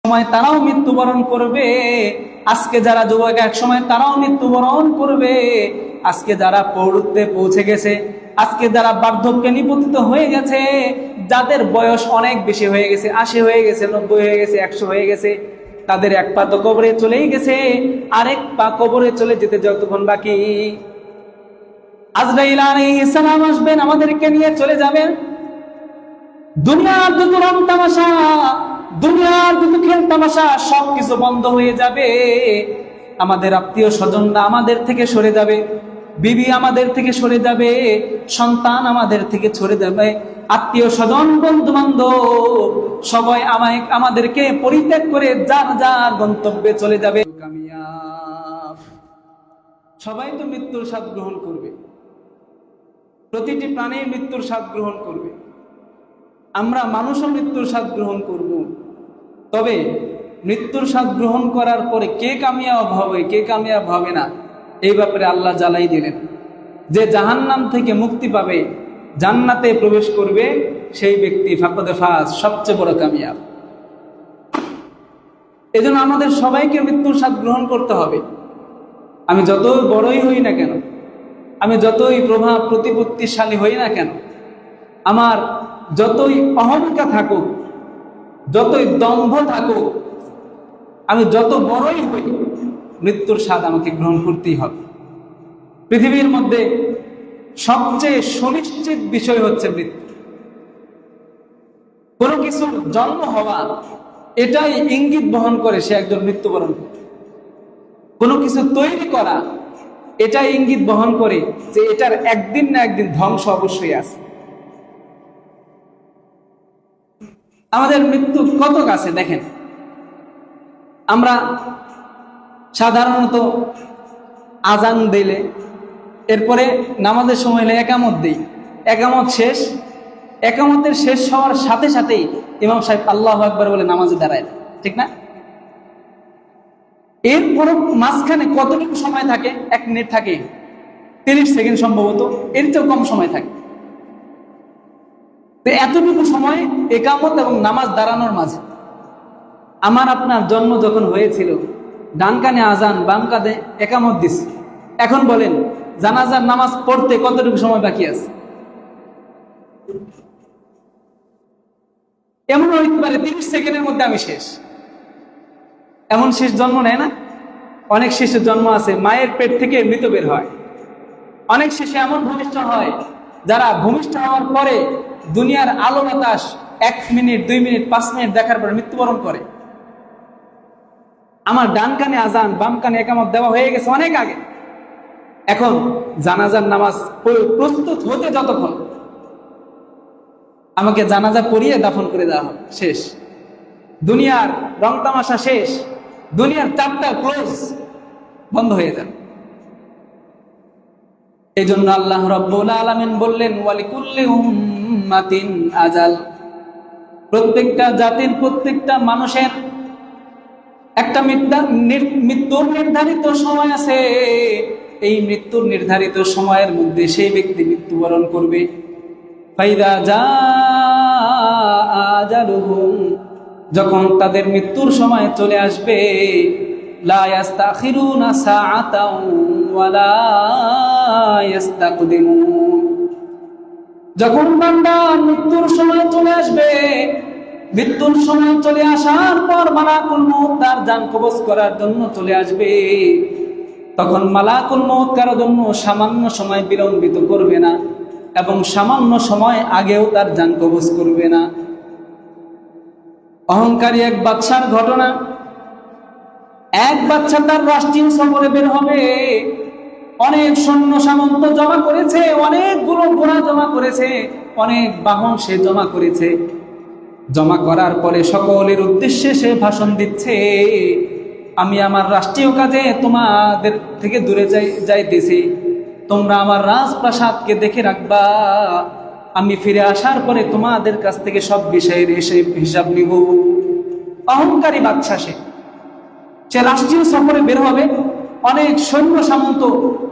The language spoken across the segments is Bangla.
সময় তারাও মৃত্যুবরণ করবে। আজকে যারা যুবক এক সময় তারাও মৃত্যুবরণ করবে। আজকে যারা প্রৌঢ়ত্বে পৌঁছে গেছে, আজকে যারা বার্ধক্যে নিপতিত হয়ে গেছে, যাদের বয়স অনেক বেশি হয়ে গেছে, 80 হয়ে গেছে, 90 হয়ে গেছে, 100 হয়ে গেছে, তাদের এক পা তো কবরে চলেই গেছে, আরেক পা কবরে চলে যেতে যতক্ষণ বাকি। আজরাইল আলাইহিস সালাম আসবেন, আমাদেরকে নিয়ে চলে যাবেন। দুনিয়ার যত রং তামাশা, দুনিয়ার যত খেল তামাশা সবকিছু বন্ধ হয়ে যাবে। আমাদের আত্মীয় স্বজনরা আমাদের থেকে সরে যাবে, বিবি আমাদের থেকে সরে যাবে, সন্তান আমাদের থেকে সরে যাবে, আত্মীয় স্বজন বন্ধু বান্ধব সবাই আমাদেরকে পরিত্যাগ করে যার যার গন্তব্যে চলে যাবে। কামিয়াব। সবাই তো মৃত্যুর স্বাদ গ্রহণ করবে, প্রতিটি প্রাণী মৃত্যুর স্বাদ গ্রহণ করবে, আমরা মানুষও মৃত্যুর স্বাদ গ্রহণ করব। তবে মৃত্যুর স্বাদ গ্রহণ করার পরে কে কামিয়াব হবে, কে কামিয়াব হবে না, এই ব্যাপারে আল্লাহ জানাই দিলেন যে জাহান্নাম থেকে মুক্তি পাবে, জান্নাতে প্রবেশ করবে, সেই ব্যক্তি ফাকাদ ফাজ, সবচেয়ে বড় কামিয়াব। এজন্য আমাদের সবাইকে মৃত্যুর স্বাদ গ্রহণ করতে হবে। আমি যতই বড়ই হই না কেন, আমি যতই প্রভাব প্রতিপত্তিশালী হই না কেন, আমার যতই অহংকার থাকুক, যতই দম্ভ থাকুক, আমি যত বড়ই হই, মৃত্যুর স্বাদ আমাকে গ্রহণ করতেই হবে। পৃথিবীর মধ্যে সবচেয়ে সুনিশ্চিত বিষয় হচ্ছে মৃত্যু। কোনো কিছুর জন্ম হওয়া এটাই ইঙ্গিত বহন করে সে একজন মৃত্যুবরণ করে। কোনো কিছু তৈরি করা এটাই ইঙ্গিত বহন করে যে এটার একদিন না একদিন ধ্বংস অবশ্যই আছে। আমাদের মৃত্যু কত কাছে দেখেন। আমরা সাধারণত আজান দিলে, এরপরে নামাজের সময় হলে একামত দিই, একামত শেষ, একামতের শেষ হওয়ার সাথে সাথেই ইমাম সাহেব আল্লাহু আকবার বলে নামাজে দাঁড়ায়, ঠিক না? এরপর মাঝখানে কতটুকু সময় থাকে? 1 মিনিট থাকে, 30 সেকেন্ড সম্ভবত, এর চেয়েও কম সময় থাকে। তো এতটুকু সময় একামত এবং নামাজ দাঁড়ানোর মাঝে। আমার আপনার জন্ম যখন হয়েছিল, ডান কানে আজান, বাম কাঁধে একামত দিছে। এখন বলেন জানাজার নামাজ পড়তে কতটুকু সময় বাকি আছে? এমন হইতে পারে 30 সেকেন্ডের মধ্যে আমি শেষ। এমন শেষ জন্ম নেয় না? অনেক শিশুর জন্ম আছে মায়ের পেট থেকে মৃত বের হয়। অনেক শিশু এমন ভূমিষ্ঠ হয় যারা ভূমিষ্ঠ হওয়ার পরে দুনিয়ার আলো বাতাস 1 মিনিট, 2 মিনিট, 5 মিনিট দেখার পর মৃত্যুবরণ করে। আমার ডান কানে আজান, বাম কানে একামত দেওয়া হয়ে গেছে অনেক আগে। এখন জানাজার নামাজ প্রস্তুত হতে যতক্ষণ, আমাকে জানাজা পড়িয়ে দাফন করে দেওয়া হবে, শেষ। দুনিয়ার রং তামাশা শেষ, দুনিয়ার চ্যাপ্টার ক্লোজ, বন্ধ হয়ে যাবে। এই জন্য আল্লাহ রাব্বুল আলামিন বললেন ওয়ালিকুল্লি উম্মাতিন আজাল। প্রত্যেকটা জাতির, প্রত্যেকটা মানুষের একটা মৃত্যুর নির্ধারিত সময় আছে। এই মৃত্যুর নির্ধারিত সময়ের মধ্যে সেই ব্যক্তি মৃত্যুবরণ করবে। ফাইদা জাআ আজালুহুম, যখন তাদের মৃত্যুর সময় চলে আসবে, লা ইস্তাখিরুনা সাআতাও ওয়ালা ইস্তাকদিমুন। যখন বান্দার মৃত্যুর সময় চলে আসবে, মৃত্যুর সময় চলে আসার পর মালাকুল মউত তার জান কবজ করার জন্য চলে আসবে, তখন মালাকুল মউত কারো জন্য সামান্য সময় বিলম্বিত করবে না এবং সামান্য সময় আগেও তার জান কবজ করবে না। অহংকারী এক বাদশার ঘটনা। এক বাদশা তার রাষ্ট্রীয় সফরে বের হবে, অনেক সৈন্য সামন্ত জমা করেছে, অনেকগুলো ঘোড়া জমা করেছে, অনেক বাহন সে জমা করেছে। জমা করার পরে সকলের উদ্দেশ্যে সে ভাষণ দিচ্ছে, আমি আমার রাষ্ট্রীয় কাজে তোমাদের থেকে দূরে যাইতেছি, তোমরা আমার রাজপ্রাসাদকে দেখে রাখবা, আমি ফিরে আসার পরে তোমাদের কাছ থেকে সব বিষয়ের হিসাব নিব। অহংকারী বাদশা সে রাষ্ট্রীয় সফরে বের হবে, অনেক সৈন্য সামন্ত,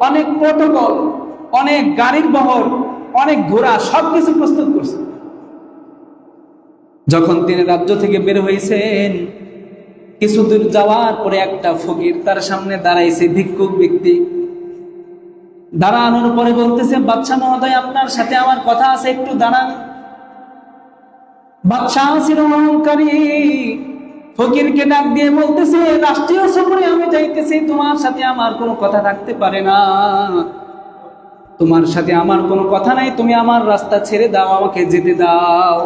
অনেক প্রটোকল, অনেক গাড়ির বহর, অনেক ঘোড়া, সবকিছু প্রস্তুত করছে। যখন তিনি রাজ্য থেকে বের হয়েছেন, কিছু দূর যাওয়ার পরে একটা ফকির তার সামনে দাঁড়াইছে, ভিক্ষুক ব্যক্তি। দাঁড়ানোর পরে বলতেছে, বাদশা মহোদয়, আপনার সাথে আমার কথা আছে, একটু দাঁড়ান। বাদশা ছিল অহংকারী, ফকিরকে ডাক দিয়ে বলতেছে, রাষ্ট্রীয় সফরে আমি যাইতেছি, তোমার সাথে আমার কোনো কথা থাকতে পারে না, তোমার সাথে আমার কোনো কথা নাই, তুমি আমার রাস্তা ছেড়ে দাও, আমাকে যেতে দাও।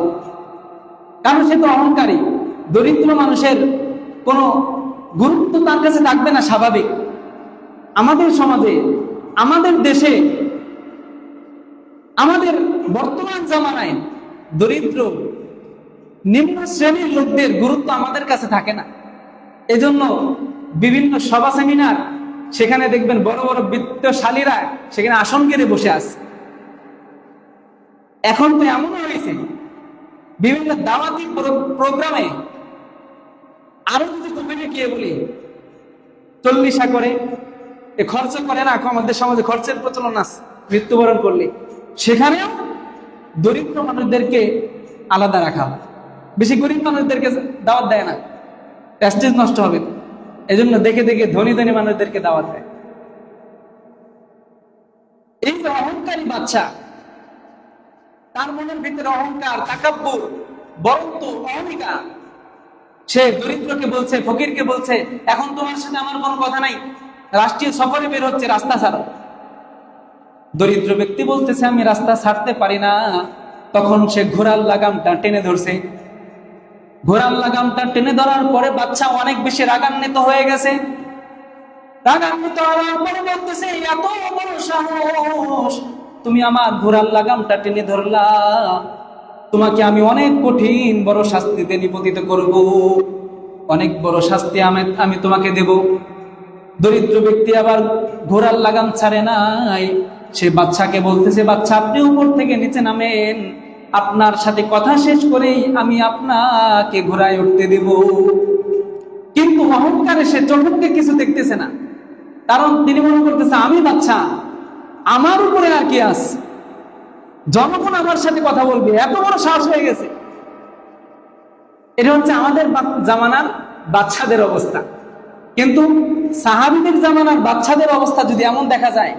কারণ সে তো অহংকারী, দরিদ্র মানুষের কোনো গুরুত্ব তার কাছে থাকবে না, স্বাভাবিক। আমাদের সমাজে, আমাদের দেশে, আমাদের বর্তমান জামানায় দরিদ্র নিম্ন শ্রেণীর লোকদের গুরুত্ব আমাদের কাছে থাকে না। এজন্য বিভিন্ন সভা সেমিনার, সেখানে দেখবেন বড় বড় বিত্তশালীরা সেখানে আসন কেড়ে বসে আছে। এখন তো এমন হয়েছে, বিভিন্ন দাওয়াতি প্রোগ্রামে আরো যদি কমিটি কে বলি 40 করে খরচ করে না, আমাদের সমাজে খরচের প্রচলন আছে। মৃত্যুবরণ করলে সেখানেও দরিদ্র মানুষদেরকে আলাদা রাখা হয়, বেশি গরিব মানুষদেরকে দাওয়াত দেয় না, প্রেস্টিজ নষ্ট হবে। এজন্য দেখে দেখে ধনী ধনী মানুষদেরকে দাওয়াত দেয়। এই যে অহংকারী বাচ্চা, তার মনের ভিতরে অহংকার, তাকাব্বুর, বরত্ব, অহমিকা। সে দরিদ্রকে বলছে, ফকিরকে বলছে, এখন তোমার সাথে আমার কোনো কথা নাই, রাষ্ট্রীয় সফরে বের হচ্ছে, রাস্তা ছাড়ো। দরিদ্র ব্যক্তি বলতেছে, আমি রাস্তা ছাড়তে পারি না। তখন সে ঘোড়ার লাগামটা টেনে ধরছে। ঘোড়ার লাগামটা টেনে ধরার পরে বাচ্চা অনেক বেশি রাগান্বিত হয়ে গেছে। রাগান্বিত হওয়ার পরে বলতেছে, এত বড় সাহস, তুমি আমার ঘোড়ার লাগামটা টেনে ধরলা, তোমাকে আমি অনেক কঠিন বড় শাস্তিতে নিপতিত করব, অনেক বড় শাস্তি আমি তোমাকে দেব। দরিদ্র ব্যক্তি আবার ঘোড়ার লাগাম ছাড়ে নাই। সে বাচ্চাকে বলতেছে, বাচ্চা, আপনি উপর থেকে নিচে নামেন, আপনার সাথে কথা শেষ করেই আমি আপনাকে ঘোড়ায় উঠতে দেব। কিন্তু অহংকারে সে চোখকে কিছু দেখতেছে না, কারণ তিনি মনে করতেছে, আমি বাচ্চা, আমার উপরে আর কি আস, জনগণ আমার সাথে কথা বলবে, এত বড় সাহস হয়ে গেছে। এটা হচ্ছে আমাদের জামানার বাচ্চাদের অবস্থা। কিন্তু সাহাবীদের জামানার বাচ্চাদের অবস্থা যদি এমন দেখা যায়,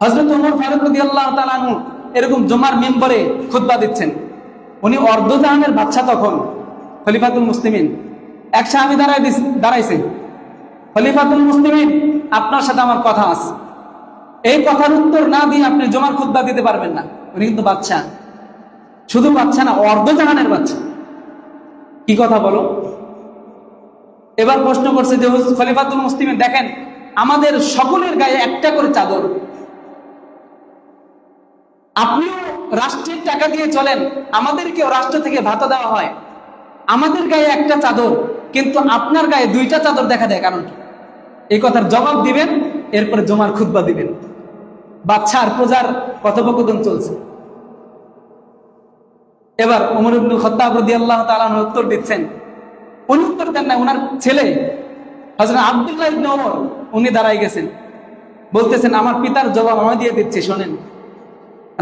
হযরত ওমর ফারুক রাদিয়াল্লাহু তাআলা আনহু এরকম জুমার মিম্বরে খুতবা দিচ্ছেন, উনি অর্ধজাহানের বাচ্চা, তখন খলিফাতুল মুসলিমিন। এক সাহাবী দাঁড়াইছে, খলিফাতুল মুসলিমিন, আপনার সাথে আমার কথা আছে, এই কথার উত্তর না দিয়ে আপনি জুমার খুতবা দিতে পারবেন না। উনি কিন্তু বাচ্চা, শুধু বাচ্চা না, অর্ধজাহানের বাচ্চা। কি কথা বলো? এবার প্রশ্ন করছে যে, খলিফাতুল মুসলিমিন, দেখেন আমাদের সকলের গায়ে একটা করে চাদর, আপনিও রাষ্ট্রের টাকা দিয়ে চলেন, আমাদেরকেও রাষ্ট্র থেকে ভাতা দেওয়া হয়, আমাদের গায়ে একটা চাদর, কিন্তু আপনার গায়ে 2টা চাদর দেখা দেয়, কারণ এই কথার জবাব দিবেন, এরপরে জুমার খুতবা দিবেন। বাচ্চা আর প্রজার কথোপকথন চলছে। এবার ওমর ইবনে খাত্তাব রাদিয়াল্লাহু তাআলা উত্তর দিচ্ছেন। উনি উত্তর দেন না, ওনার ছেলে হযরত আব্দুল্লাহ ইবনে ওমর, উনি দাঁড়াই গেছেন, বলতেছেন, আমার পিতার জবাব আমি দিয়ে দিচ্ছি, শোনেন।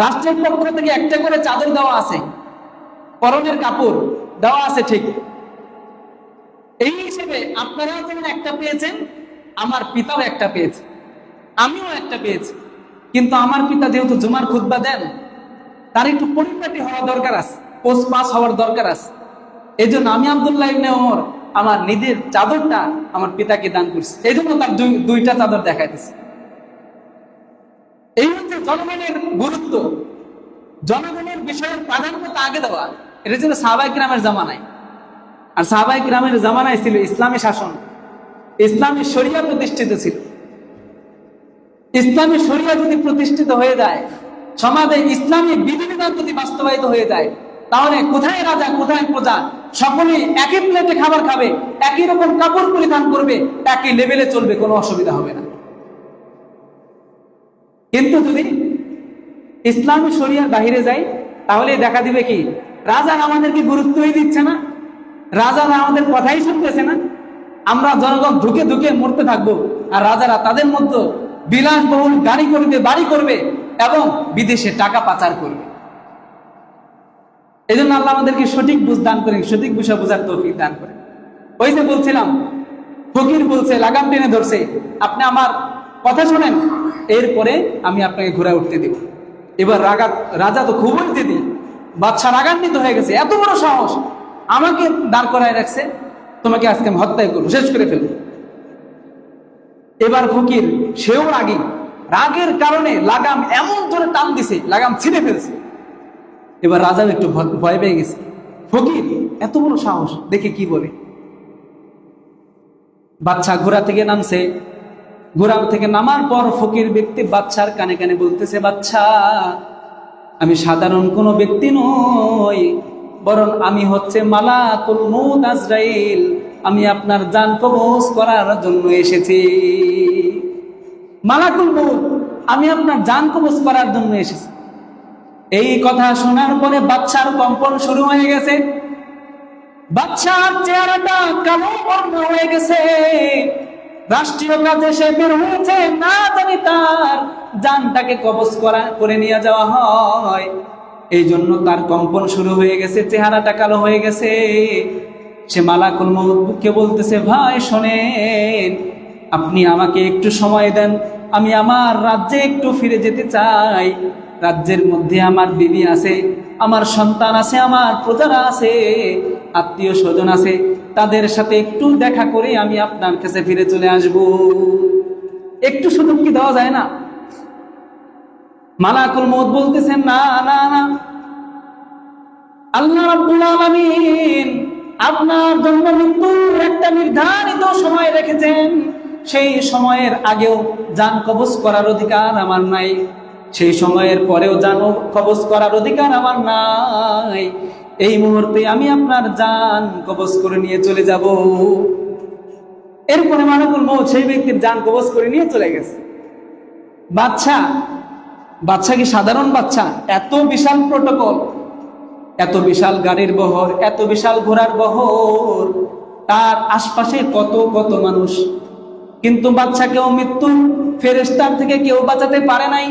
রাষ্ট্রের পক্ষ থেকে একটা করে চাদর দেওয়া আছে, পরনের কাপড় দেওয়া আছে, ঠিক এই হিসেবে আপনারা যেমন একটা পেয়েছেন, আমার পিতাও একটা পেয়েছে, আমিও একটা পেয়েছি। কিন্তু আমার পিতা যেহেতু জুমার খুতবা দেন, তার একটু পরিপাটি হওয়া দরকার আছে, পোস্ট পাস হওয়ার দরকার আছে। এই জন্য আমি আব্দুল্লাহ ইবনে ওমর আমার নিজের চাদরটা আমার পিতাকে দান করছি, এই জন্য তার 2টা চাদর দেখাইতেছে। এই হচ্ছে জনগণের গুরুত্ব, জনগণের বিষয়ের প্রাধান্যতা আগে দেওয়া। এটা ছিল সাহাবায়ে কিরামের জামানায়। আর সাহাবায়ে কিরামের জামানায় ছিল ইসলামী শাসন, ইসলামী শরিয়া প্রতিষ্ঠিত ছিল। ইসলামী শরিয়া যদি প্রতিষ্ঠিত হয়ে যায়, সমাজে ইসলামী বিধিবিধান যদি বাস্তবায়িত হয়ে যায়, তাহলে কোথায় রাজা কোথায় প্রজা সকলেই একই প্লেটে খাবার খাবে, একই রকম কাপড় পরিধান করবে, একই লেভেলে চলবে, কোনো অসুবিধা হবে না। কিন্তু যদি ইসলামী শরিয়ার বাহিরে যায়, তাহলে দেখা দিবে কি, রাজারা আমাদেরকে গুরুত্বই দিচ্ছে না, রাজারা আমাদের কথাই শুনতেছে না, আমরা জনগণ ধুকে ধুকে মরতে থাকবো, আর রাজারা তাদের মধ্যে বিলাসবহুল গাড়ি করবে, বাড়ি করবে এবং বিদেশে টাকা পাচার করবে। এই জন্য আল্লাহ আমাদেরকে সঠিক বুঝ দান করেন, সঠিক বিষয় বোঝার তৌফিক দান করেন। ওই যে বলছিলাম, ফকির বলছে, লাগাম টেনে ধরছে, আপনি আমার কথা শোনেন, এরপরে আমি আপনাকে ঘোড়ায় উঠতে দিব। এবার রাজা তো খুবই জেদি, বাদশা রাগান্বিত হয়ে গেছে, এত বড় সাহস, আমাকে দাঁড় করায় রাখছে, তোমাকে আজকে আমি হত্যাই করবো, শেষ করে ফেলবো। এবার ফকির সেও রাগী, রাগের কারণে লাগাম এমন ধরে টান দিছে, লাগাম ছিঁড়ে ফেলছে। এবার রাজাও একটু ভয় পেয়ে গেছে, ফকির এত বড় সাহস, দেখে কি বলে। বাদশা ঘোড়া থেকে নামছে, ঘোড়া থেকে নামার পর ফকির ব্যক্তি বাদশার কানে কানে বলতেছে, বাদশা, আমি সাধারণ কোনো ব্যক্তি নই, বরং আমি হচ্ছে মালাকুল মউত আজরাইল, আমি আপনার জান কবজ করার জন্য এসেছি। মালাকুল মউত, আমি আপনার জান কবজ করার জন্য এসেছি। এই কথা শোনার পরে বাদশার কম্পন শুরু হয়ে গেছে, বাদশার চেহারাটা কালো বর্ণ হয়ে গেছে। রাষ্ট্রীয় কাজে সে বের হয়েছে, না জানি তার জানটাকে কবজ করে নিয়ে যাওয়া হয়, এই জন্য তার কম্পন শুরু হয়ে গেছে, চেহারাটা কালো হয়ে গেছে। সে মালাকুল মউতকে বলতেছে, ভাই শোনেন, আপনি আমাকে একটু সময় দেন, আমি আমার রাজ্যে একটু ফিরে যেতে চাই। রাজ্যের মধ্যে আমার বিবি আছে, আমার সন্তান আছে, আমার প্রজারা আছে, আত্মীয় স্বজন আছে, তাদের সাথে একটু দেখা করে আমি আপনার কাছে ফিরে চলে আসব। একটু সুযোগ কি দেওয়া যায় না? মালাকুল মউত বলতেছেন, না না না, আল্লাহ রাব্বুল আলামিন আপনার জন্য মৃত্যুর একটা নির্ধারিত সময় রেখেছেন, সেই সময়ের আগেও জান কবজ করার অধিকার আমার নাই, সেই সময়ের পরেও জান কবজ করার অধিকার আমার নাই। এই মুহূর্তে আমি আপনার জান কবজ করে নিয়ে চলে যাব। এরপরে মালাকুল মউত সেই ব্যক্তির জান কবজ করে নিয়ে চলে গেছে। বাদশা কি সাধারণ বাদশা? এত বিশাল প্রটোকল, এত বিশাল গাড়ির বহর, এত বিশাল ঘোড়ার বহর, তার আশপাশে কত কত মানুষ, কিন্তু বাদশাকেও মৃত্যু ফেরেশতার থেকে কেউ বাঁচাতে পারে নাই,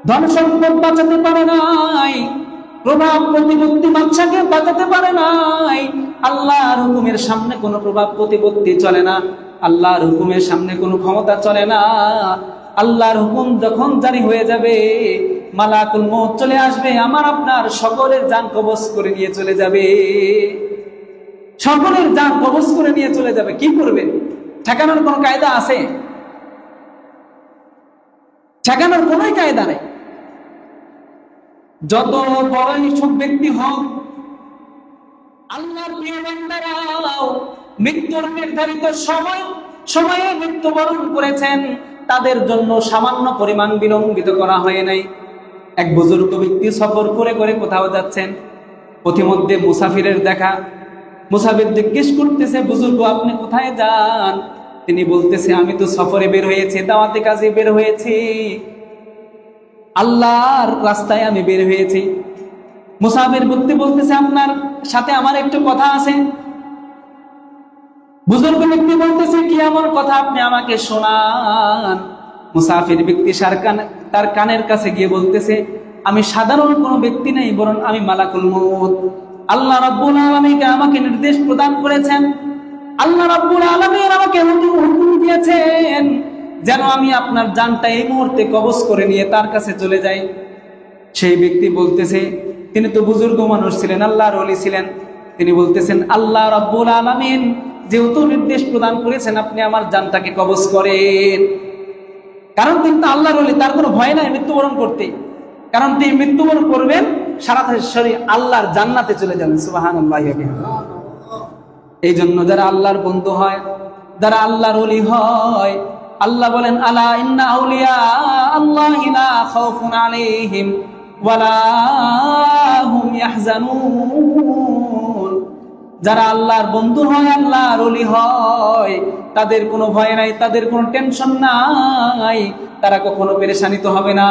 ধন সম্পদ বাঁচাতে পারে নাই, প্রভাব প্রতিপত্তি বাদশাকে বাঁচাতে পারে নাই। আল্লাহর হুকুমের সামনে কোনো প্রভাব প্রতিপত্তি চলে না, আল্লাহর হুকুমের সামনে কোনো ক্ষমতা চলে না। আল্লাহর হুকুম যখন জারি হয়ে যাবে, মালাকুল মউত চলে আসবে, আমার আপনার সকলের জান কবজ করে নিয়ে চলে যাবে, সকলের জান কবজ করে নিয়ে চলে যাবে। কি করবে? ঠেকানোর কোনো কায়দা আছে? ঠেকানোর কোনো কায়দা নেই। যত বড়ই সব ব্যক্তি হোক, আল্লাহর প্রিয় বান্দারাও মৃত্যুর নির্ধারিত সময়ে মৃত্যুবরণ করেছেন, তাদের জন্য সামান্য পরিমাণ বিলম্বিত করা হয় নাই। এক বুজুর্গ ব্যক্তি সফর করে করে কোথাও যাচ্ছেন, পথিমধ্যে মুসাফিরের দেখা। মুসাফির জিজ্ঞেস করতেছে, বুজুর্গ আপনি কোথায় যান? তিনি বলতেছে, আমি তো সফরে বের হয়েছি, দাওয়াতে কাজে বের হয়েছি, আল্লাহর রাস্তায় আমি বের হয়েছি। মুসাফির ব্যক্তি বলতেছে, আপনার সাথে আমার একটু কথা আছে। বুজুর্গ ব্যক্তি বলতেছে, কি এমন কথা, আপনি আমাকে শোনান। মুসাফির ব্যক্তি তার কানের কাছে গিয়ে বলতেছে, আমি সাধারণ কোনো ব্যক্তি নেই, বরং আমি মালাকুল মউত। আল্লাহ রাব্বুল আলামিন আমাকে নির্দেশ প্রদান করেছেন, আল্লাহ রাব্বুল আলামিন আমাকে হুকুম দিয়েছেন যেন আমি আপনার জানটা এই মুহূর্তে কবজ করে নিয়ে তার কাছে চলে যাই। সেই ব্যক্তি বলতেছে, তিনি তো বুজুর্গ মানুষ ছিলেন, আল্লাহর ওলি ছিলেন, তিনি বলতেছেন, আল্লাহ রাব্বুল আলামিন যেহেতু নির্দেশ প্রদান করেছেন, আপনি আমার জানটাকে কবজ করেন। কারণ তিনি তো আল্লাহর ওলি, তার কোনো ভয় নাই মৃত্যুবরণ করতে, কারণ তিনি মৃত্যুবরণ করবেন সরাসরি আল্লাহর জান্নাতে চলে যাবেন। সুবহানাল্লাহ। এই জন্য যারা আল্লাহর বন্ধু হয়, যারা আল্লাহর ওলি হয়, আল্লাহ বলেন, আলা ইন্না আউলিয়া আল্লাহি লা খাউফুন আলাইহিম ওয়ালা হুম ইয়াহজানুন। যারা আল্লাহর বন্ধু হয়, আল্লাহর ওলি হয়, তাদের কোনো ভয় নাই, তাদের কোনো টেনশন নাই, তারা কখনো পেরেশানিত হবে না।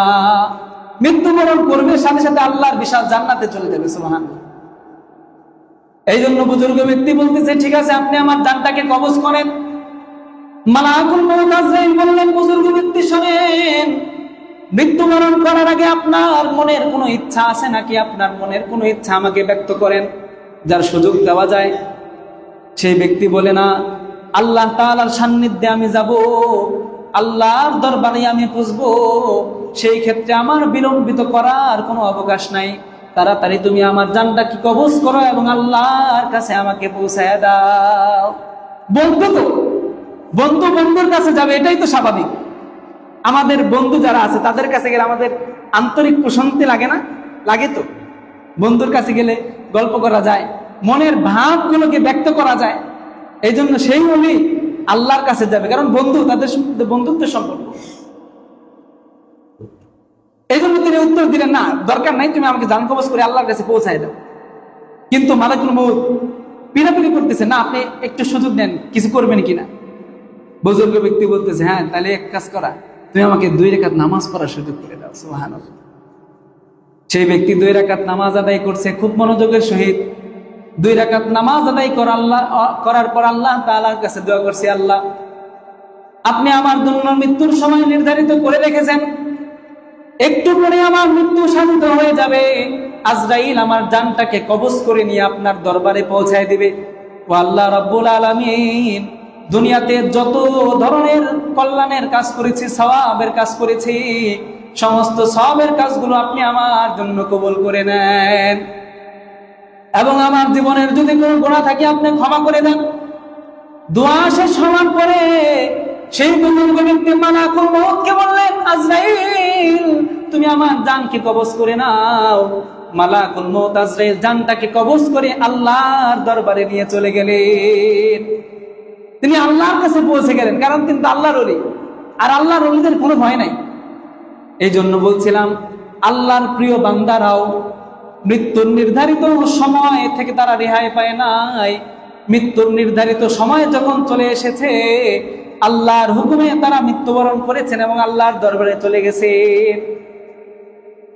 মৃত্যুবরণ করবে, সাথে সাথে আল্লাহর বিশাল জান্নাতে চলে যাবে। সুবহানাল্লাহ। এই জন্য বুজুর্গ ব্যক্তি বলতেছে, ঠিক আছে, আপনি আমার জানটাকে কবজ করেন। মালাকুল মউত আজরাইল বললেন, বুজুর্গ ব্যক্তি শোনেন, মৃত্যুবরণ করার আগে আপনার মনের কোনো ইচ্ছা আছে নাকি? আপনার মনের কোনো ইচ্ছা আমাকে ব্যক্ত করেন, যার সুযোগ দেওয়া যায়। সেই ব্যক্তি বলে না, আল্লাহ তাআলার সান্নিধ্যে আমি যাব, আল্লাহর দরবারে আমি খুঁজবো, সেই ক্ষেত্রে আমার বিলম্বিত করার কোনো অবকাশ নাই। তাড়াতাড়ি তুমি আমার জানটা কি কবজ করো এবং আল্লাহর কাছে আমাকে পৌঁছায় দাও। বন্ধু তো বন্ধু বন্ধুর কাছে যাবে, এটাই তো স্বাভাবিক। আমাদের বন্ধু যারা আছে তাদের কাছে গেলে আমাদের আন্তরিক প্রশান্তি লাগে না? লাগে তো। বন্ধুর কাছে গেলে গল্প করা যায়, মনের ভাবগুলোকে ব্যক্ত করা যায়। এই জন্য সেই ওলি আল্লাহর কাছে যাবে, কারণ বন্ধু, তাদের বন্ধুত্বের সম্পর্ক। এই জন্য তিনি উত্তর দিলেন, না দরকার নাই, তুমি আমাকে জান কবজ করে আল্লাহর কাছে পৌঁছায় দাও। কিন্তু মালাকুল মউত পিড়াপিড়ি করতেছে, না আপনি একটু সুযোগ দেন, কিছু করবেন কিনা। বুজুর্গ ব্যক্তি বলতেছে, হ্যাঁ তাহলে এক কাজ করা, তুমি আমাকে 2 রাকাত নামাজ পড়ার সুযোগ করে দাও। সুবহানাল্লাহ। সেই ব্যক্তি 2 রাকাত নামাজ আদায় করছে খুব মনোযোগের সহিত। 2 রাকাত নামাজ আদায় করার পর আল্লাহ তাআলার কাছে দোয়া করছে, আল্লাহ আপনি আমার জন্য মৃত্যুর সময় নির্ধারিত করে রেখেছেন, একটু পরে আমার মৃত্যু সাধিত হয়ে যাবে, আজরাইল আমার জানটাকে কবজ করে নিয়ে আপনার দরবারে পৌঁছায় দিবে। ও আল্লাহ রাব্বুল আলামিন, দুনিয়াতে যত ধরনের কল্যাণের কাজ করেছি, সওয়াবের কাজ করেছি, সমস্ত সওয়াবের কাজগুলো আপনি আমার জন্য কবুল করে নেন এবং আমার জীবনের যদি কোনো গুনাহ থাকে আপনি ক্ষমা করে দেন। দোয়া শেষ হওয়ার পরে সেই বুজুর্গ ব্যক্তি মালাকুল মউতকে বললেন, আজরাইল তুমি আমার জানকে কবজ করে নাও। মালাকুল মউত আজরাইল জানটাকে কবজ করে আল্লাহর দরবারে নিয়ে চলে গেলেন। তিনি আল্লাহর কাছে পৌঁছে গেলেন, কারণ কিন্তু আল্লাহর ওলি, আর আল্লাহর ওলিদের কোনো ভয় নাই। এই জন্য বলছিলাম, আল্লাহর প্রিয় বান্দারাও মৃত্যুর নির্ধারিত সময় থেকে তারা রেহাই পায় নাই। মৃত্যুর নির্ধারিত সময় যখন চলে এসেছে, আল্লাহর হুকুমে তারা মৃত্যুবরণ করেছেন এবং আল্লাহর দরবারে চলে গেছেন।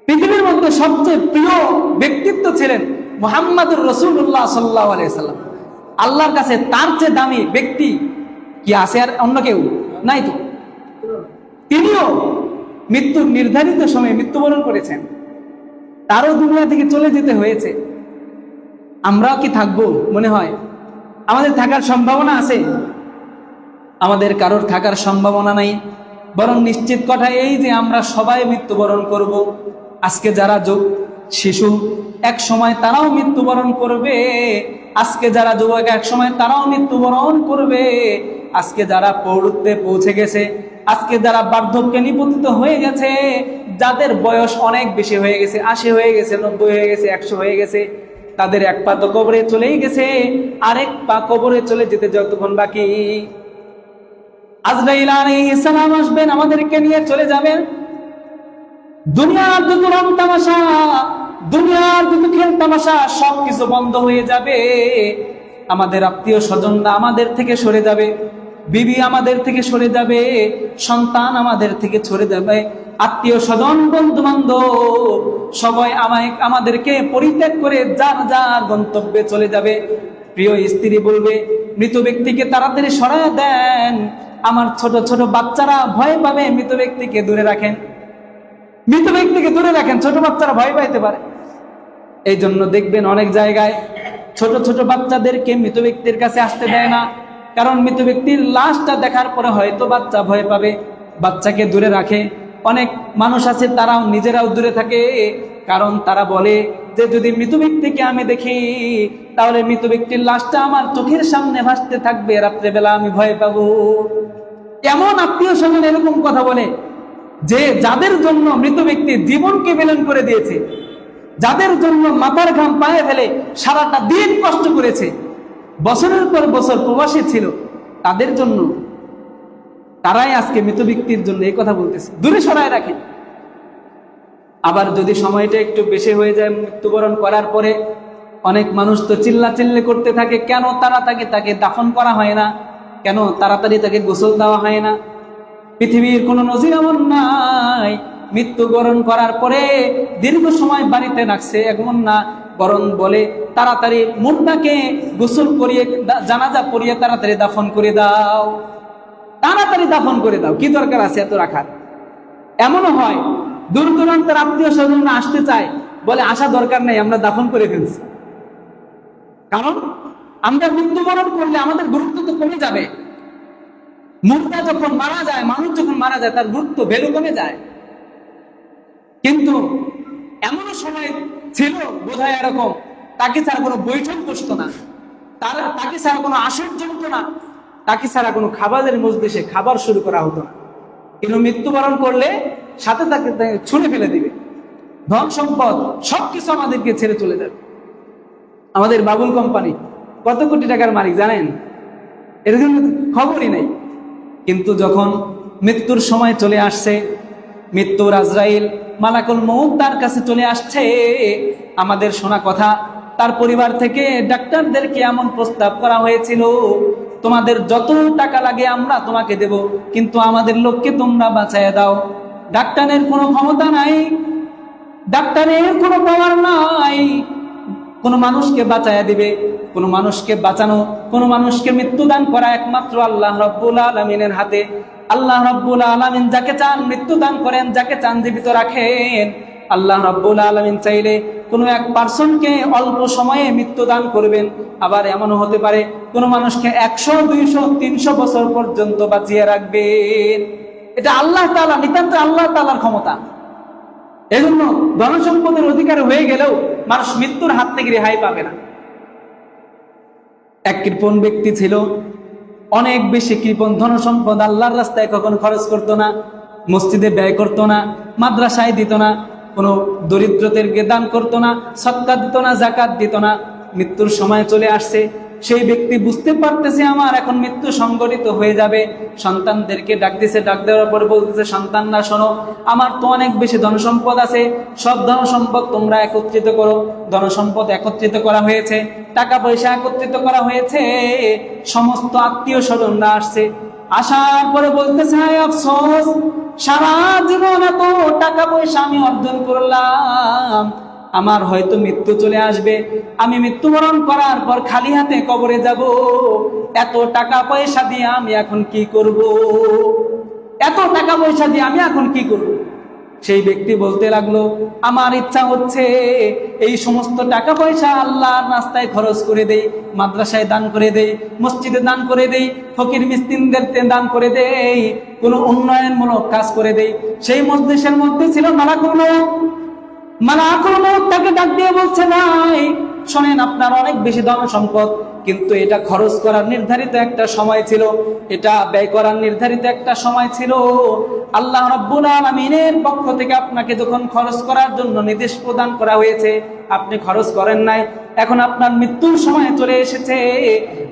পৃথিবীর মধ্যে সবচেয়ে প্রিয় ব্যক্তিত্ব ছিলেন মুহাম্মদুর রাসূলুল্লাহ সাল্লাল্লাহু আলাইহি সাল্লাম। আল্লাহর কাছে তার চেয়ে দামি ব্যক্তি কি আছে আর অন্য কেউ নাই তো। তিনিও মৃত্যুর নির্ধারিত সময়ে মৃত্যুবরণ করেছেন, তারও দুনিয়া থেকে চলে যেতে হয়েছে। আমরাও কি থাকবো? মনে হয় আমাদের থাকার সম্ভাবনা আছে? আমাদের কারোর থাকার সম্ভাবনা নাই, বরং নিশ্চিত কথা এই যে আমরা সবাই মৃত্যুবরণ করব। আজকে যারা শিশু এক সময় তারাও মৃত্যুবরণ করবে, আজকে যারা যুবক এক সময় তারাও মৃত্যুবরণ করবে, আজকে যারা প্রৌঢ়ত্বে পৌঁছে গেছে, আজকে যারা বার্ধক্যে নিপতিত হয়ে গেছে, যাদের বয়স অনেক বেশি হয়ে গেছে, 80 হয়ে গেছে, 90 হয়ে গেছে, 100 হয়ে গেছে, তাদের এক পা তো কবরে চলেই গেছে, আরেক পা কবরে চলে যেতে যতক্ষণ বাকি। আজরাইল আলাইহিস সালাম আসবেন, আমাদেরকে নিয়ে চলে যাবেন। দুনিয়ার যত রং তামাশা, দুনিয়ার যত খেল তামাশা সবকিছু বন্ধ হয়ে যাবে। আমাদের আত্মীয় স্বজনরা আমাদের থেকে সরে যাবে, বিবি আমাদের থেকে সরে যাবে, সন্তান আমাদের থেকে সরে যাবে, আত্মীয় স্বজন বন্ধু বান্ধব সবাই আমাদেরকে পরিত্যাগ করে যার যার গন্তব্যে চলে যাবে। প্রিয় স্ত্রী বলবে, মৃত ব্যক্তিকে তাড়াতাড়ি সরায় দেন, আমার ছোট ছোট বাচ্চারা ভয় পাবে, মৃত ব্যক্তিকে দূরে রাখেন, মৃত ব্যক্তিকে দূরে রাখেন, ছোট বাচ্চারা ভয় পাইতে পারে। এই জন্য দেখবেন অনেক জায়গায় ছোট ছোট বাচ্চাদেরকে মৃত ব্যক্তির কাছে আসতে দেয় না, কারণ মৃত ব্যক্তির লাশটা দেখার পরে হয়তো বাচ্চা ভয় পাবে, বাচ্চাকে দূরে রাখে। অনেক মানুষ আছে তারাও নিজেরাও দূরে থাকে, কারণ তারা বলে যে যদি মৃত ব্যক্তিকে আমি দেখি তাহলে মৃত ব্যক্তির লাশটা আমার চোখের সামনে ভাসতে থাকবে, রাত্রেবেলা আমি ভয় পাবো। এমন আত্মীয় স্বজন এরকম কথা বলে যে যাদের জন্য মৃত ব্যক্তি জীবনকে বিলীন করে দিয়েছে, যাদের জন্য মাথার ঘাম পায়ে ফেলে সারাটা দিন কষ্ট করেছে, বছরের পর বছর প্রবাসী ছিল, তাদের জন্য তারাই আজকে মৃত ব্যক্তির জন্য এই কথা বলতেছে, দূরে সরায় রাখে। আবার যদি সময়টা একটু বেশি হয়ে যায় মৃত্যুবরণ করার পরে, অনেক মানুষ তো চিল্লাচিল্লি করতে থাকে, কেন তাড়াতাড়ি তাকে দাফন করা হয় না, কেন তাড়াতাড়ি তাকে গোসল দেওয়া হয় না। পৃথিবীর কোনো নজির এমন নাই মৃত্যুবরণ করার পরে দীর্ঘ সময় বাড়িতে রাখছে, এমন না, বরং বলে তাড়াতাড়ি মুর্দাকে গোসল করিয়ে জানাজা পড়িয়ে তাড়াতাড়ি দাফন করে দাও, তাড়াতাড়ি দাফন করে দাও, কি দরকার আছে এত রাখার। এমনও হয় দূর দূরান্তের আত্মীয় স্বজনরা আসতে চায়, বলে আসা দরকার নেই, আমরা দাফন করে ফেলছি। কারণ আমরা মৃত্যুবরণ করলে আমাদের গুরুত্ব তো কমে যাবে। মুর্দা যখন মারা যায়, মানুষ যখন মারা যায়, তার গুরুত্ব ভ্যালু কমে যায়। কিন্তু এমনও সময় ছিল বোধহয় এরকম, তাকে ছাড়া কোনো বৈঠক বসতো না, তাকে ছাড়া কোনো আসর জমতো না, তাকে ছাড়া কোনো খাবারের মজলিসে খাবার শুরু করা হতো না। কিন্তু মৃত্যুবরণ করলে সাথে তাকে ছুঁড়ে ফেলে দিবে, ধন সম্পদ সবকিছু আমাদেরকে ছেড়ে চলে যাবে। আমাদের বাবুল কোম্পানি কত কোটি টাকার মালিক জানেন? এরকম খবরই নেই। কিন্তু যখন মৃত্যুর সময় চলে আসছে, মৃত্যুর আজরাইল মালাকুল মউত তার কাছে চলে আসছে, আমাদের শোনা কথা, তার পরিবার থেকে ডাক্তারদেরকে এমন প্রস্তাব করা হয়েছিল, তোমাদের যত টাকা লাগে আমরা তোমাকে দেব, কিন্তু আমাদের লোককে তোমরা বাঁচাইয়া দাও। ডাক্তারের কোনো ক্ষমতা নাই, ডাক্তারের কোনো পাওয়ার নাই কোন মানুষকে বাঁচাইয়া দিবে। কোন মানুষকে বাঁচানো, কোন মানুষকে মৃত্যুদান করা একমাত্র আল্লাহ রাব্বুল আলামিনের হাতে। আল্লাহ রাব্বুল আলামিন যাকে চান মৃত্যুদান করেন, যাকে চান জীবিত রাখেন। আল্লাহ রাব্বুল আলামিন চাইলে কোনো এক পার্সনকে অল্প সময়ে মৃত্যুদান করবেন, আবার এমনও হতে পারে কোনো মানুষকে 100, 200, 300 বছর পর্যন্ত বাঁচিয়ে রাখবেন। এটা আল্লাহ তাআলা, নিতান্ত আল্লাহ তাআলার ক্ষমতা। এজন্য ধনসম্পদের অধিকার হয়ে গেলেও মানুষ মৃত্যুর হাত থেকে রেহাই পাবে না। এক কৃপণ ব্যক্তি ছিল, অনেক বেশি কৃপণ, ধনসম্পদ আল্লাহর রাস্তায় কখনো খরচ করতো না, মসজিদে ব্যয় করতো না, মাদ্রাসায় দিত না, কোনো দরিদ্রদেরকে দান করতো না, সদকা দিত না, যাকাত দিত না। মৃত্যুর সময় চলে আসছে, সেই ব্যক্তি বুঝতে পারতেছে আমার এখন মৃত্যু সংগঠিত হয়ে যাবে। সন্তানদেরকে ডাক দিছে, ডাক দেওয়ার পরে বলতেছে, সন্তানরা শোনো, আমার তো অনেক বেশি ধনসম্পদ আছে, সব ধনসম্পদ তোমরা একত্রিত করো। ধনসম্পদ একত্রিত করা হয়েছে, টাকা পয়সা একত্রিত করা হয়েছে, সমস্ত আত্মীয় স্বজনরা আসছে। আসার পরে বলতেছে, হায় আফসোস, সারা জীবন এত টাকা পয়সা আমি অর্জন করলাম, আমার হয়তো মৃত্যু চলে আসবে, আমি মৃত্যুবরণ করার পর খালি হাতে কবরে যাব, এত টাকা পয়সা দিয়ে আমি এখন কি করব? এত টাকা পয়সা দিয়ে আমি এখন কি করব? সেই ব্যক্তি বলতে লাগলো, আমার ইচ্ছা হচ্ছে এই সমস্ত টাকা পয়সা আল্লাহর রাস্তায় খরচ করে দেই, মাদ্রাসায় দান করে দেই, মসজিদে দান করে দেই, ফকির মিসকিনদের দান করে দেই, কোনো উন্নয়নমূলক কাজ করে দেই। সেই মজলিসের মধ্যে ছিল মালাকুল মউত তাকে ডাক দিয়ে বলছে, ভাই শোনেন, আপনার অনেক বেশি ধন সম্পদ, কিন্তু এটা খরচ করার নির্ধারিত একটা সময় ছিল, এটা ব্যয় করার নির্ধারিত একটা সময় ছিল। আল্লাহ রাব্বুল আলামিনের পক্ষ থেকে আপনাকে যখন খরচ করার জন্য নির্দেশ প্রদান করা হয়েছে, আপনি খরচ করেন নাই, এখন আপনার মৃত্যুর সময় চলে এসেছে,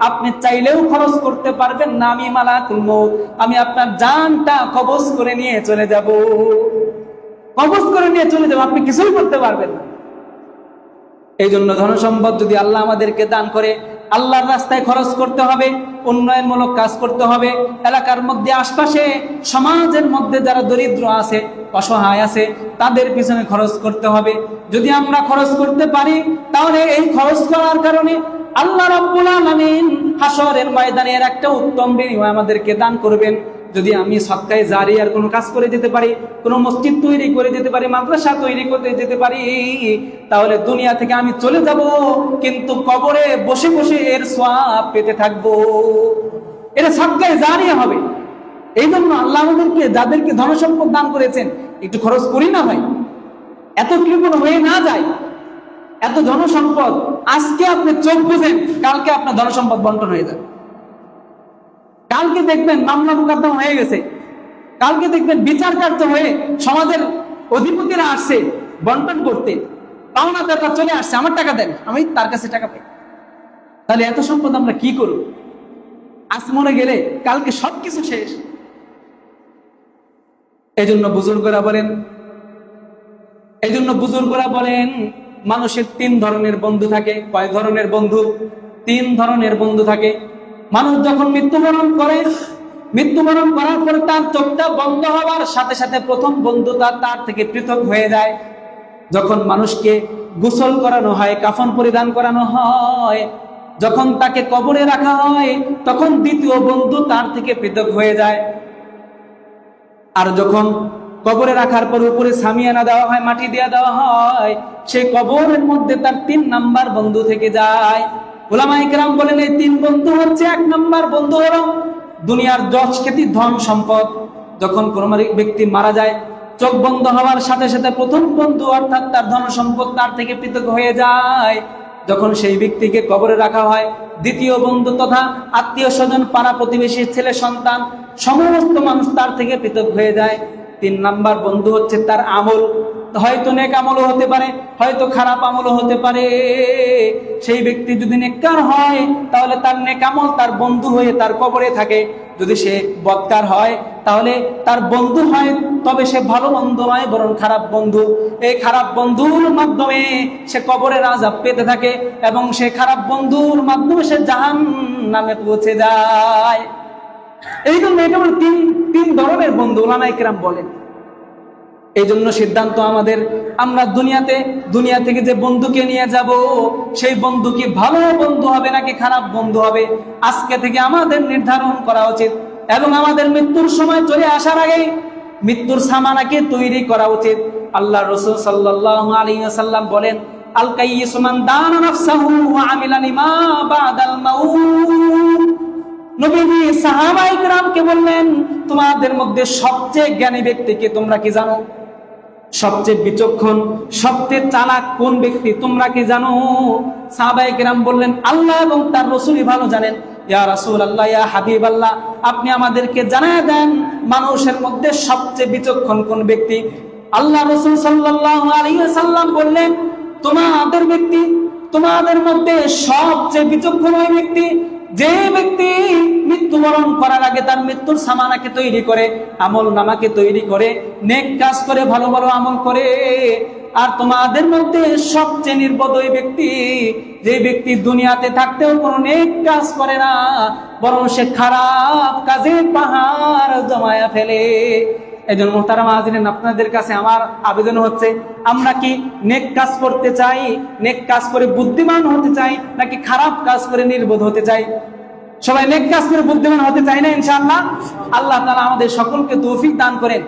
আপনি চাইলেও খরচ করতে পারবেন না। আমি মালাকুল মউত, আমি আপনার জানটা কবজ করে নিয়ে চলে যাব, কবজ করে নিয়ে চলে যাবো, আপনি কিছুই করতে পারবেন না। এই জন্য ধনসম্পদ যদি আল্লাহ আমাদেরকে দান করে, আল্লাহর রাস্তায় খরচ করতে হবে, উন্নয়নমূলক কাজ করতে হবে। এলাকার মধ্যে, আশপাশে, সমাজের মধ্যে যারা দরিদ্র আছে, অসহায় আছে, তাদের পিছনে খরচ করতে হবে। যদি আমরা খরচ করতে পারি, তাহলে এই খরচ করার কারণে আল্লাহ রাব্বুল আলামিন হাসরের ময়দানে এর একটা উত্তম বিনিময় আমাদেরকে দান করবেন। যদি আমি সদকায়ে জারিয়ার কোনো কাজ করে যেতে পারি, কোনো মসজিদ তৈরি করে যেতে পারি, মাদ্রাসা তৈরি করে যেতে পারি, তাহলে দুনিয়া থেকে আমি চলে যাব, কিন্তু কবরে বসে বসে এর সওয়াব পেতে থাকবো। এটা সদকায়ে জারিয়া হবে। এই জন্য আল্লাহ আমাদেরকে, যাদেরকে ধনসম্পদ দান করেছেন, একটু খরচ করি না ভাই, এত কৃপণ হয়ে না যায়। এত ধনসম্পদ, আজকে আপনি চোখ বুঝেন, কালকে আপনার ধনসম্পদ বন্টন হয়ে যাবে। কালকে দেখবেন মামলা মোকদ্দমা হয়ে গেছে, কালকে দেখবেন বিচার কার্য হয়ে সমাজের অধিপতিরা আসছে বন্টন করতে, পাওনাদাররা চলে আসছে, আমার টাকা দেন, আমি তার কাছে টাকা পাই। তাহলে এত সম্পদ আমরা কি করব? আজ মরে গেলে কালকে সবকিছু শেষ। এজন্য বুজুর্গরা বলেন, মানুষের 3 ধরনের বন্ধু থাকে। কয় ধরনের বন্ধু? 3 ধরনের বন্ধু থাকে। মানুষ যখন মৃত্যুবরণ করার পর তার চোখটা বন্ধ হওয়ার সাথে সাথে প্রথম বন্ধু তার থেকে পৃথক হয়ে যায়। যখন মানুষকে গোসল করানো হয়, কাফন পরিধান করানো হয়, যখন তাকে কবরে রাখা হয়, তখন দ্বিতীয় বন্ধু তার থেকে পৃথক হয়ে যায়। আর যখন কবরে রাখার পর উপরে সামিয়ানা দেওয়া হয়, মাটি দিয়ে দেওয়া হয়, সেই কবরের মধ্যে তার 3 নাম্বার বন্ধু থেকে যায়। উলামায়ে কেরাম বলেন এই তিন বন্ধু হচ্ছে, এক নাম্বার বন্ধু হলো দুনিয়ার যশ খ্যাতি ধন সম্পদ। যখন কোন ব্যক্তি মারা যায়, চোখ বন্ধ হওয়ার সাথে সাথে প্রথম বন্ধু অর্থাৎ তার ধন সম্পদ তার থেকে পৃথক হয়ে যায়। যখন সেই ব্যক্তিকে কবরে রাখা হয়, দ্বিতীয় বন্ধু তথা আত্মীয় স্বজন, পাড়া প্রতিবেশী, ছেলে সন্তান, সমস্ত মানুষ তার থেকে পৃথক হয়ে যায়। তিন নাম্বার বন্ধু হচ্ছে তার আমল, হয়তো নেক আমলও হতে পারে, হয়তো খারাপ আমলও হতে পারে। সেই ব্যক্তি যদি নেককার হয় তাহলে তার নেক আমল তার বন্ধু হয়ে তার কবরে থাকে। যদি সে বদকার হয় তাহলে তার বন্ধু হয়, তবে সে ভালো বন্ধু নয়, বরং খারাপ বন্ধু। এই খারাপ বন্ধুর মাধ্যমে সে কবরের আযাব পেতে থাকে এবং সে খারাপ বন্ধুর মাধ্যমে সে জাহান্নামে পৌঁছে যায়। এই জন্য এটা তিন ধরনের বন্ধু উলামায়ে কেরাম বলেন। এই জন্য সিদ্ধান্ত আমাদের, আমরা দুনিয়া থেকে যে বন্ধুকে নিয়ে যাব, সেই বন্ধু কি ভালো বন্ধু হবে নাকি খারাপ বন্ধু হবে, আজকে থেকে আমাদের নির্ধারণ করা উচিত। এবং আমাদের মৃত্যুর সময় চলে আসার আগে মৃত্যুর সামানাকে তৈরি করা উচিত। আল্লাহ রাসূল সাল্লাল্লাহু আলাইহি ওয়াসাল্লাম বলেন, আল কাইয়িসু মান দানা নাফসাহু ওয়া আমিলা লিমা বাদাল মাউত। নবীজি সাহাবায়ে কেরামকে বললেন, তোমাদের মধ্যে সবচেয়ে জ্ঞানী ব্যক্তিকে তোমরা কি জানো? সবচেয়ে বিচক্ষণ, সবচেয়ে চালাক কোন ব্যক্তি তোমরা কি জানো? সাহাবায়ে কেরাম বললেন, আল্লাহ এবং তার রাসূলই ভালো জানেন। ইয়া রাসূলুল্লাহ, ইয়া হাবিবাল্লাহ, আপনি আমাদেরকে জানায় দেন মানুষের মধ্যে সবচেয়ে বিচক্ষণ কোন ব্যক্তি? আল্লাহ রাসূল সাল্লাল্লাহু আলাইহি ওয়াসাল্লাম বললেন, তোমাদের মধ্যে সবচেয়ে বিচক্ষণ ওই ব্যক্তি যে ব্যক্তি মৃত্যুবরণ করার আগে তার মৃত্যুর সামানাকে তৈরি করে, আমল নামাকে তৈরি করে, নেক কাজ করে, ভালো ভালো আমল করে। আর তোমাদের মধ্যে সবচেয়ে নির্বোধ ওই ব্যক্তি যে ব্যক্তি দুনিয়াতে থাকতেও কোনো নেক কাজ করে না, বরং সে খারাপ কাজের পাহাড় জমায়া ফেলে। এই জন্য মোহতারাম হাজিরিন, আপনাদের কাছে আমার আবেদন হচ্ছে, আমরা কি নেক কাজ করতে চাই, নেক কাজ করে বুদ্ধিমান হতে চাই, নাকি খারাপ কাজ করে নির্বোধ হতে চাই? সবাই নেক কাজ করে বুদ্ধিমান হতে চাই না ইনশাআল্লাহ? আল্লাহ তাআলা আমাদের সকলকে তৌফিক দান করেন।